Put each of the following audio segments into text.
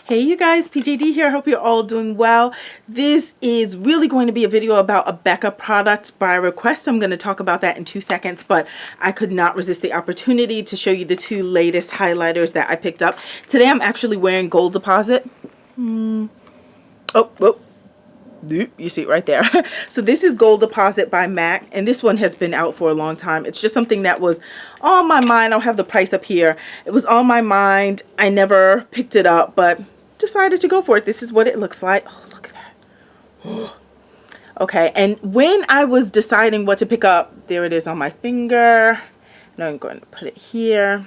Hey you guys, PJD here. I hope you're all doing well. This is really going to be a video about a Becca product by request. I'm going to talk about that in 2 seconds, but I could not resist the opportunity to show you the two latest highlighters that I picked up. Today I'm actually wearing Gold Deposit. Oh, you see it right there. So this is Gold Deposit by MAC, and this one has been out for a long time. It's just something that was on my mind. I'll have the price up here. It was on my mind. I never picked it up, but decided to go for it. This is what it looks like. Oh, look at that. Okay, and when I was deciding what to pick up, there it is on my finger. Now I'm going to put it here.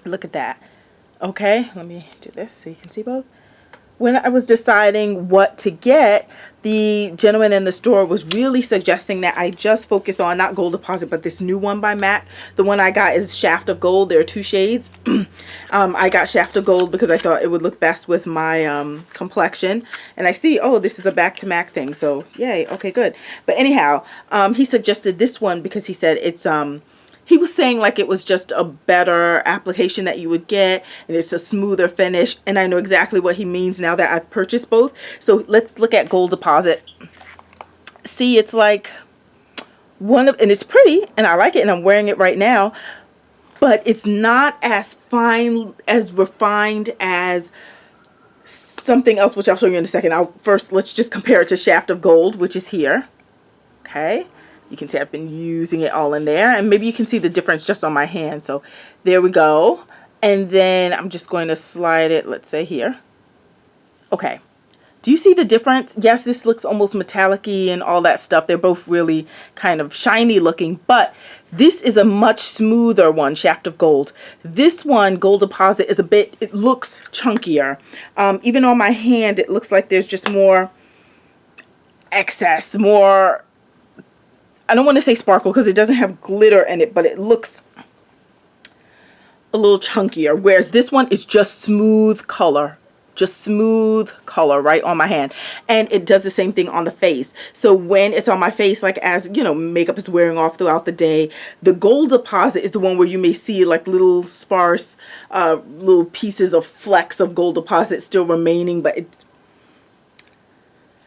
Look at that. Okay, let me do this so you can see both. When I was deciding what to get, the gentleman in the store was really suggesting that I just focus on not Gold Deposit, but this new one by MAC. The one I got is Shaft of Gold. There are two shades. I got Shaft of Gold because I thought it would look best with my complexion. And I see, oh, this is a back to MAC thing. So yay, okay, good. But anyhow, he suggested this one because he said it's he was saying like it was just a better application that you would get, and it's a smoother finish, and I know exactly what he means now that I've purchased both. So let's look at Gold Deposit. See, it's like and it's pretty, and I like it, and I'm wearing it right now, but it's not as fine, as refined as something else, which I'll show you in a second. Let's just compare it to Shaft of Gold, which is here. Okay. You can see I've been using it all in there, and maybe you can see the difference just on my hand. So there we go. And then I'm just going to slide it, let's say here. Okay. Do you see the difference? Yes, this looks almost metallic-y and all that stuff. They're both really kind of shiny looking, but this is a much smoother one, Shaft of Gold. This one, Gold Deposit, is it looks chunkier. Even on my hand, it looks like there's just more excess, more, I don't want to say sparkle because it doesn't have glitter in it, but it looks a little chunkier. Whereas this one is just smooth color right on my hand. And it does the same thing on the face. So when it's on my face, like as, you know, makeup is wearing off throughout the day, the Gold Deposit is the one where you may see like little sparse, little pieces of flecks of Gold Deposit still remaining, but it's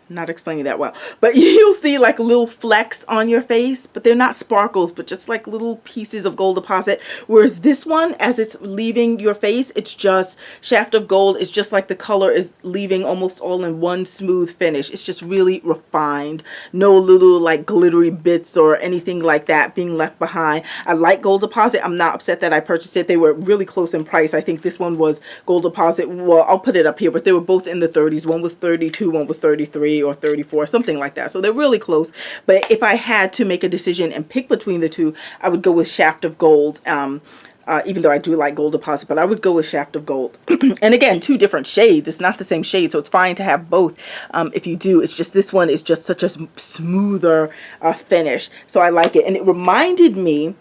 not explaining that well, but you'll see like little flecks on your face, but they're not sparkles, but just like little pieces of Gold Deposit. Whereas this one, as it's leaving your face, it's just Shaft of Gold. It's just like the color is leaving almost all in one smooth finish. It's just really refined. No little like glittery bits or anything like that being left behind. I like Gold Deposit. I'm not upset that I purchased it. They were really close in price. I think this one was Gold Deposit. Well, I'll put it up here, but they were both in the 30s. One was 32, one was 33 or 34, something like that. So they're really close. But if I had to make a decision and pick between the two, I would go with Shaft of Gold. Even though I do like Gold Deposit, but I would go with Shaft of Gold. And again, two different shades. It's not the same shade, so it's fine to have both if you do. It's just this one is just such a smoother finish. So I like it. And it reminded me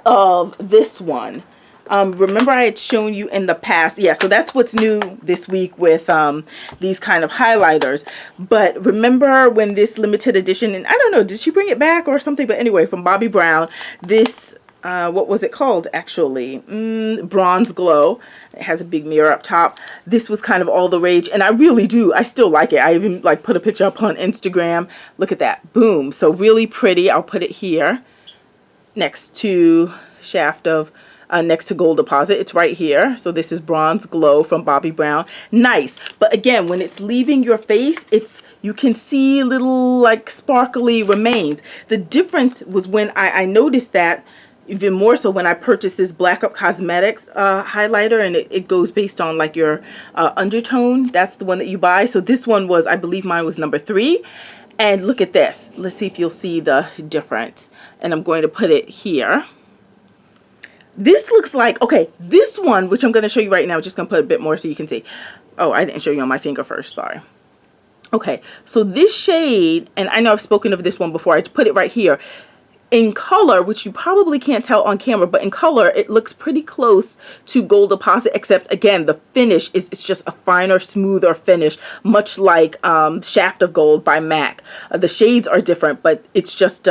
of this one. Remember I had shown you in the past, yeah, so that's what's new this week with these kind of highlighters. But remember when this limited edition, and I don't know, did she bring it back or something? But anyway, from Bobbi Brown, this, what was it called actually? Bronze Glow. It has a big mirror up top. This was kind of all the rage, and I still like it. I even like put a picture up on Instagram. Look at that, boom. So really pretty. I'll put it here next to next to Gold Deposit. It's right here. So this is Bronze Glow from Bobbi Brown. Nice. But again, when it's leaving your face, you can see little like sparkly remains. The difference was when I noticed that even more so when I purchased this Black Up Cosmetics highlighter, and it goes based on like your undertone. That's the one that you buy. So this one was, I believe mine was number 3. And look at this. Let's see if you'll see the difference. And I'm going to put it here. This looks like, okay, this one, which I'm going to show you right now, just going to put a bit more so you can see. Oh, I didn't show you on my finger first, sorry. Okay, so this shade, and I know I've spoken of this one before, I put it right here. In color, which you probably can't tell on camera, but in color, it looks pretty close to Gold Deposit, except again, the finish it's just a finer, smoother finish, much like Shaft of Gold by MAC. The shades are different, but it's just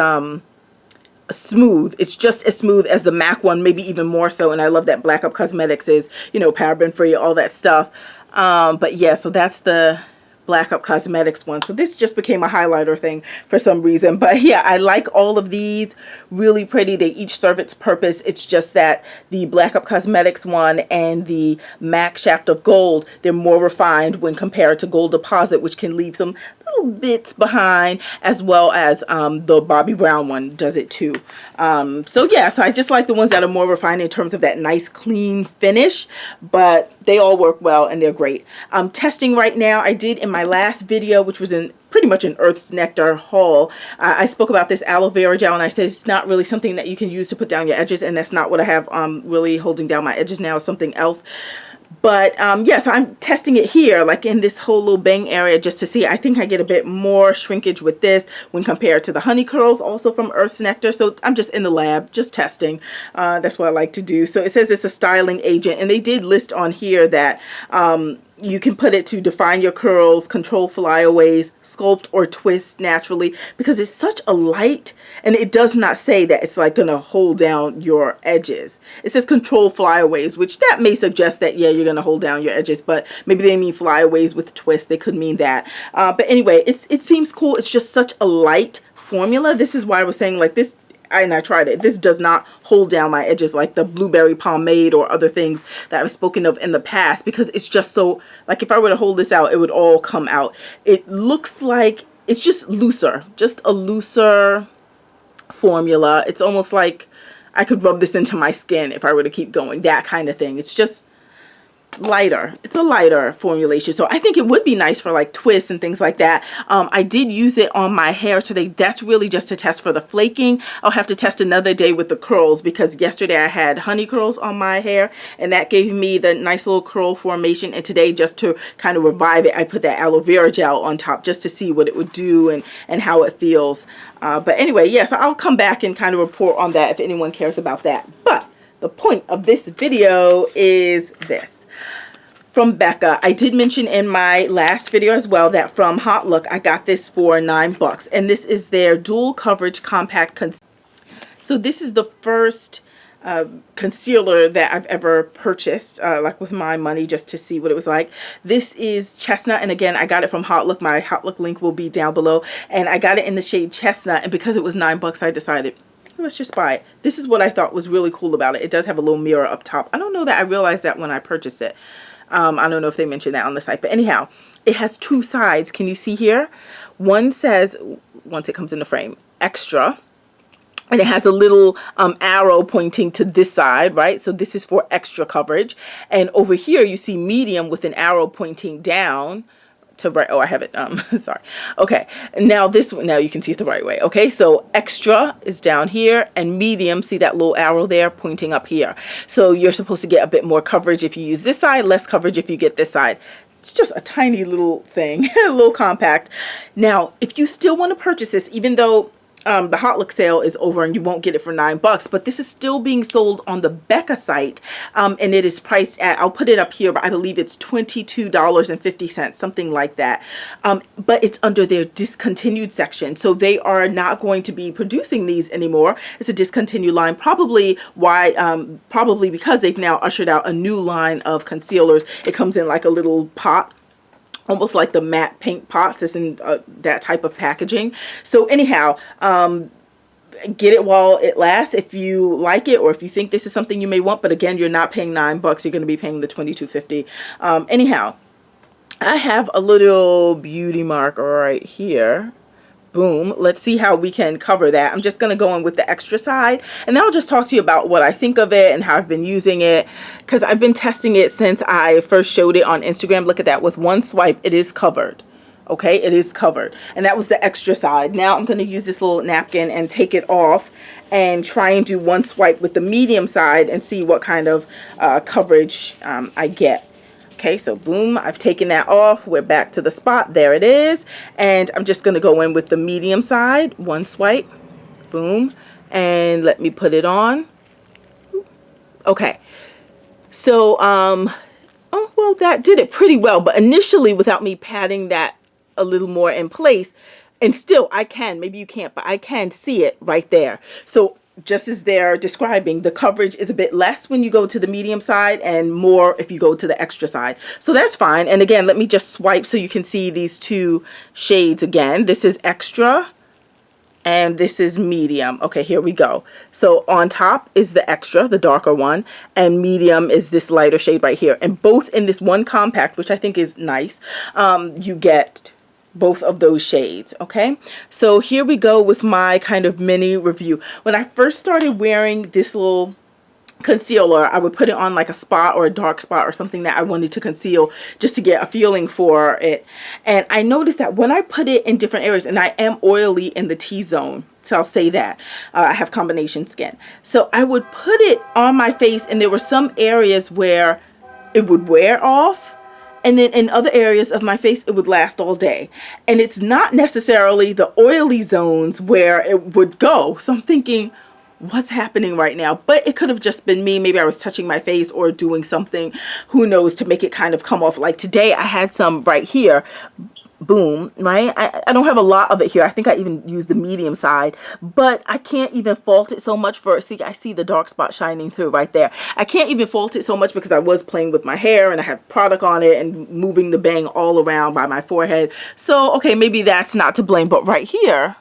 smooth. It's just as smooth as the MAC one, maybe even more so. And I love that Black Up Cosmetics is, you know, paraben free, all that stuff. But yeah, so that's the Black Up Cosmetics one. So this just became a highlighter thing for some reason. But yeah, I like all of these. Really pretty. They each serve its purpose. It's just that the Black Up Cosmetics one and the MAC Shaft of Gold, they're more refined when compared to Gold Deposit, which can leave some little bits behind, as well as the Bobbi Brown one does it too. So yeah, so I just like the ones that are more refined in terms of that nice clean finish, but they all work well and they're great. I'm testing right now. I did in my last video, which was in pretty much an Earth's Nectar haul, I spoke about this aloe vera gel, and I said it's not really something that you can use to put down your edges, and that's not what I have really holding down my edges now. It's something else. But yeah, so I'm testing it here, like in this whole little bang area, just to see. I think I get a bit more shrinkage with this when compared to the honey curls, also from Earth's Nectar. So I'm just in the lab, just testing. That's what I like to do. So it says it's a styling agent, and they did list on here that you can put it to define your curls, control flyaways, sculpt or twist naturally, because it's such a light, and it does not say that it's like gonna hold down your edges. It says control flyaways, which that may suggest that, yeah, you're gonna hold down your edges, but maybe they mean flyaways with twist. They could mean that. But anyway, it seems cool. It's just such a light formula. This is why I was saying, like, this, and I tried it, this does not hold down my edges like the blueberry pomade or other things that I've spoken of in the past, because it's just so, like, if I were to hold this out, it would all come out. It looks like it's just looser, just a looser formula. It's almost like I could rub this into my skin if I were to keep going, that kind of thing. It's just lighter. It's a lighter formulation, so I think it would be nice for like twists and things like that. I did use it on my hair today. That's really just to test for the flaking. I'll have to test another day with the curls, because yesterday I had honey curls on my hair and that gave me the nice little curl formation, and today, just to kind of revive it, I put that aloe vera gel on top just to see what it would do and how it feels. But anyway, yeah, so I'll come back and kind of report on that if anyone cares about that. But the point of this video is this. From Becca, I did mention in my last video as well that from Hot Look, I got this for $9, and this is their dual coverage compact so this is the first concealer that I've ever purchased, like with my money, just to see what it was like. This is Chestnut, and again, I got it from Hot Look. My Hot Look link will be down below, and I got it in the shade Chestnut, and because it was $9, I decided, let's just buy it. This is what I thought was really cool about it. It does have a little mirror up top. I don't know that I realized that when I purchased it. I don't know if they mentioned that on the site, but anyhow, it has two sides. Can you see here? One says, once it comes in the frame, extra, and it has a little arrow pointing to this side, right? So this is for extra coverage. And over here, you see medium with an arrow pointing down to right. Oh, I have it. Sorry. Okay. Now this one, now you can see it the right way. Okay. So extra is down here, and medium, see that little arrow there pointing up here. So you're supposed to get a bit more coverage if you use this side, less coverage if you get this side. It's just a tiny little thing, a little compact. Now, if you still want to purchase this, even though the Hot Look sale is over and you won't get it for $9, but this is still being sold on the Becca site, and it is priced at, I'll put it up here, but I believe it's $22.50, something like that. But it's under their discontinued section, so they are not going to be producing these anymore. It's a discontinued line, probably because they've now ushered out a new line of concealers. It comes in like a little pot, almost like the matte paint pots. It's in that type of packaging. So anyhow, get it while it lasts if you like it, or if you think this is something you may want. But again, you're not paying $9. You're going to be paying the $22.50. Anyhow, I have a little beauty mark right here. Boom. Let's see how we can cover that. I'm just going to go in with the extra side, and then I'll just talk to you about what I think of it and how I've been using it, because I've been testing it since I first showed it on Instagram. Look at that. With one swipe, it is covered. Okay, it is covered. And that was the extra side. Now I'm going to use this little napkin and take it off and try and do one swipe with the medium side and see what kind of coverage I get. Okay, so boom, I've taken that off. We're back to the spot. There it is. And I'm just going to go in with the medium side. One swipe. Boom. And let me put it on. Okay. So, oh, well, that did it pretty well. But initially, without me patting that a little more in place, and still I can, maybe you can't, but I can see it right there. So just as they're describing, the coverage is a bit less when you go to the medium side and more if you go to the extra side. So that's fine. And again, let me just swipe so you can see these two shades again. This is extra and this is medium. Okay, here we go. So on top is the extra, the darker one, and medium is this lighter shade right here. And both in this one compact, which I think is nice, you get both of those shades. Okay, so here we go with my kind of mini review. When I first started wearing this little concealer, I would put it on like a spot or a dark spot or something that I wanted to conceal just to get a feeling for it. And I noticed that when I put it in different areas, and I am oily in the T-zone, so I'll say that I have combination skin, so I would put it on my face and there were some areas where it would wear off, and then in other areas of my face, it would last all day. And it's not necessarily the oily zones where it would go. So I'm thinking, what's happening right now? But it could have just been me. Maybe I was touching my face or doing something, who knows, to make it kind of come off. Like today, I had some right here. Boom, right? I don't have a lot of it here. I think I even used the medium side, but I can't even fault it so much for, see, I see the dark spot shining through right there. I can't even fault it so much because I was playing with my hair and I had product on it and moving the bang all around by my forehead. So, okay, maybe that's not to blame, but right here,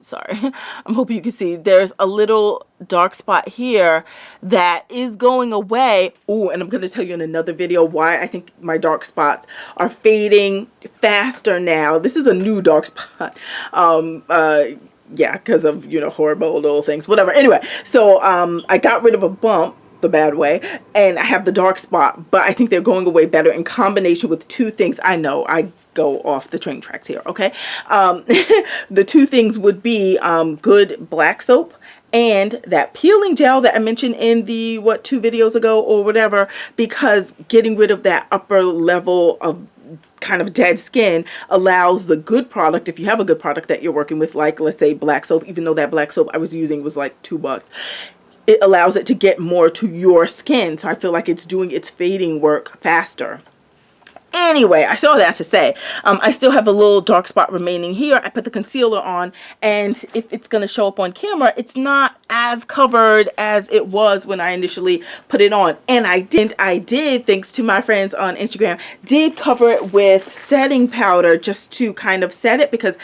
sorry, I'm hoping you can see there's a little dark spot here that is going away. Oh, and I'm going to tell you in another video why I think my dark spots are fading faster now. This is a new dark spot. Yeah, because of, you know, horrible little things, whatever. Anyway, so I got rid of a bump the bad way, and I have the dark spot, but I think they're going away better in combination with two things. I know I go off the train tracks here, okay? The two things would be good black soap and that peeling gel that I mentioned in the, what, 2 videos ago or whatever, because getting rid of that upper level of kind of dead skin allows the good product, if you have a good product that you're working with, like let's say black soap, even though that black soap I was using was like $2, it allows it to get more to your skin. So I feel like it's doing its fading work faster. Anyway, I saw that to say, I still have a little dark spot remaining here. I put the concealer on, and if it's going to show up on camera, it's not as covered as it was when I initially put it on. And I did, thanks to my friends on Instagram, did cover it with setting powder just to kind of set it, because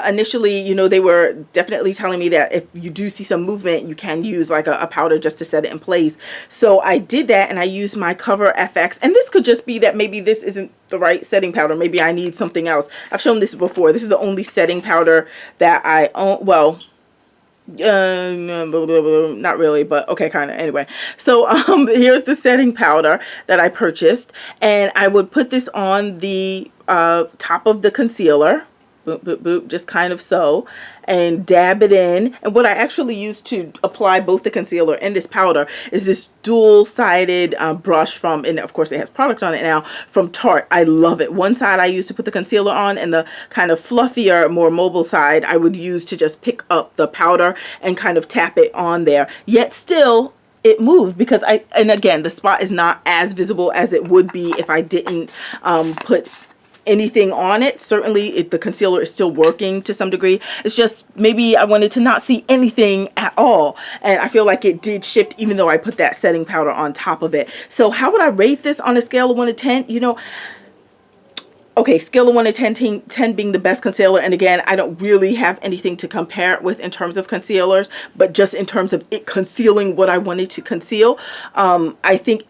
initially, you know, they were definitely telling me that if you do see some movement, you can use like a powder just to set it in place. So I did that, and I used my Cover FX, and this could just be that maybe this isn't the right setting powder. Maybe I need something else. I've shown this before. This is the only setting powder that I own. Well, not really, but okay, kind of. Anyway, so here's the setting powder that I purchased, and I would put this on the top of the concealer. Boop, boop, boop, just kind of so, and dab it in. And what I actually use to apply both the concealer and this powder is this dual-sided brush from, and of course it has product on it now, from Tarte. I love it. One side I use to put the concealer on, and the kind of fluffier, more mobile side I would use to just pick up the powder and kind of tap it on there. Yet still, it moved, because and again, the spot is not as visible as it would be if I didn't put anything on it. Certainly the concealer is still working to some degree. It's just maybe I wanted to not see anything at all, and I feel like it did shift even though I put that setting powder on top of it. So how would I rate this on a scale of 1 to 10? You know, okay, scale of 1 to 10, 10 being the best concealer. And again, I don't really have anything to compare it with in terms of concealers, but just in terms of it concealing what I wanted to conceal, I think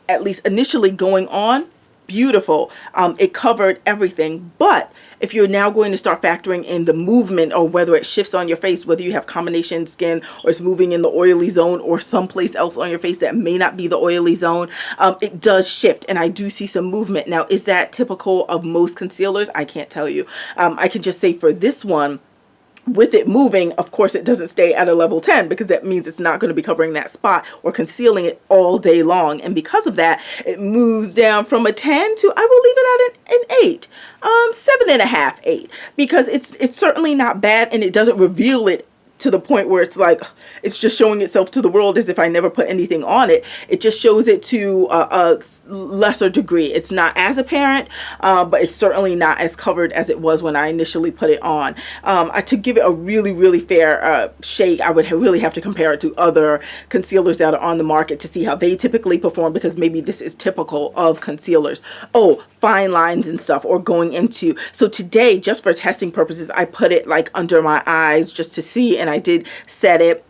at least initially going on, beautiful. It covered everything. But if you're now going to start factoring in the movement, or whether it shifts on your face, whether you have combination skin or it's moving in the oily zone or someplace else on your face that may not be the oily zone, it does shift, and I do see some movement. Now, is that typical of most concealers? I can't tell you. I can just say for this one, with it moving, of course, it doesn't stay at a level 10, because that means it's not going to be covering that spot or concealing it all day long. And because of that, it moves down from a 10 to, I will leave it at an 8, 7.5, 8, because it's certainly not bad, and it doesn't reveal it to the point where it's like it's just showing itself to the world as if I never put anything on it. It just shows it to a lesser degree. It's not as apparent, but it's certainly not as covered as it was when I initially put it on. To give it a really fair shake, I would really have to compare it to other concealers that are on the market to see how they typically perform, because maybe this is typical of concealers. Oh, fine lines and stuff, or going into. So today, just for testing purposes, I put it like under my eyes just to see, and I did set it.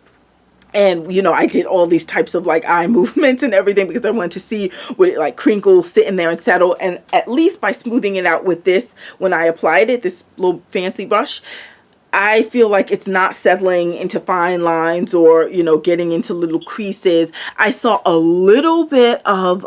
And, you know, I did all these types of like eye movements and everything because I wanted to see would it like crinkle, sit in there and settle. And at least by smoothing it out with this, when I applied it, this little fancy brush, I feel like it's not settling into fine lines or, you know, getting into little creases. I saw a little bit of,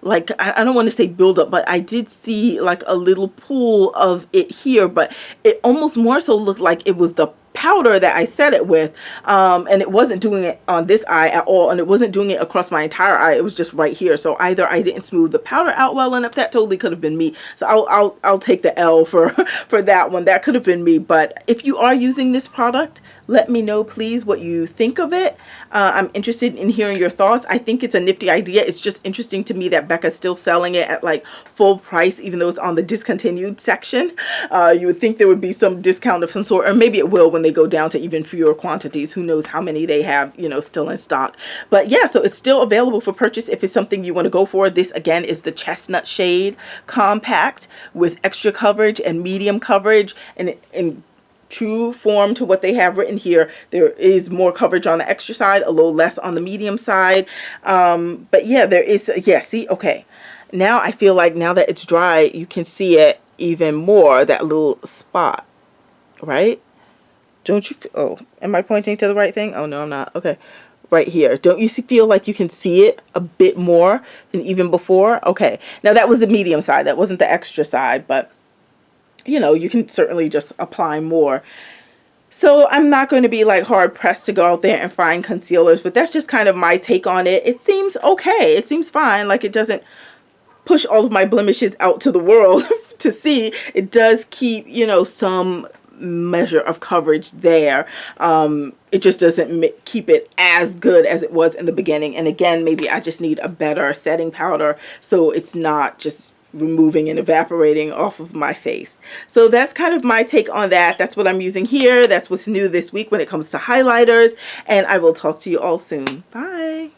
like, I don't want to say buildup, but I did see like a little pool of it here, but it almost more so looked like it was the powder that I set it with, and it wasn't doing it on this eye at all, and it wasn't doing it across my entire eye. It was just right here. So either I didn't smooth the powder out well enough. That totally could have been me. So I'll take the L for for that one. That could have been me. But if you are using this product, let me know please what you think of it. I'm interested in hearing your thoughts. I think it's a nifty idea. It's just interesting to me that Becca's still selling it at like full price, even though it's on the discontinued section. You would think there would be some discount of some sort, or maybe it will when they go down to even fewer quantities. Who knows how many they have, you know, still in stock. But yeah, so it's still available for purchase if it's something you want to go for. This again is the chestnut shade compact with extra coverage and medium coverage, and in true form to what they have written here, there is more coverage on the extra side, a little less on the medium side. But yeah, there is, yeah, see, okay. Now I feel like now that it's dry, you can see it even more, that little spot, right? Don't you feel, oh, am I pointing to the right thing? Oh, no, I'm not. Okay. Right here. Don't you feel like you can see it a bit more than even before? Okay. Now that was the medium side. That wasn't the extra side, but you know, you can certainly just apply more. So I'm not going to be like hard pressed to go out there and find concealers, but that's just kind of my take on it. It seems okay. It seems fine. Like it doesn't push all of my blemishes out to the world to see. It does keep, you know, some measure of coverage there. It just doesn't keep it as good as it was in the beginning. And again, maybe I just need a better setting powder so it's not just removing and evaporating off of my face. So that's kind of my take on that. That's what I'm using here. That's what's new this week when it comes to highlighters, and I will talk to you all soon. Bye.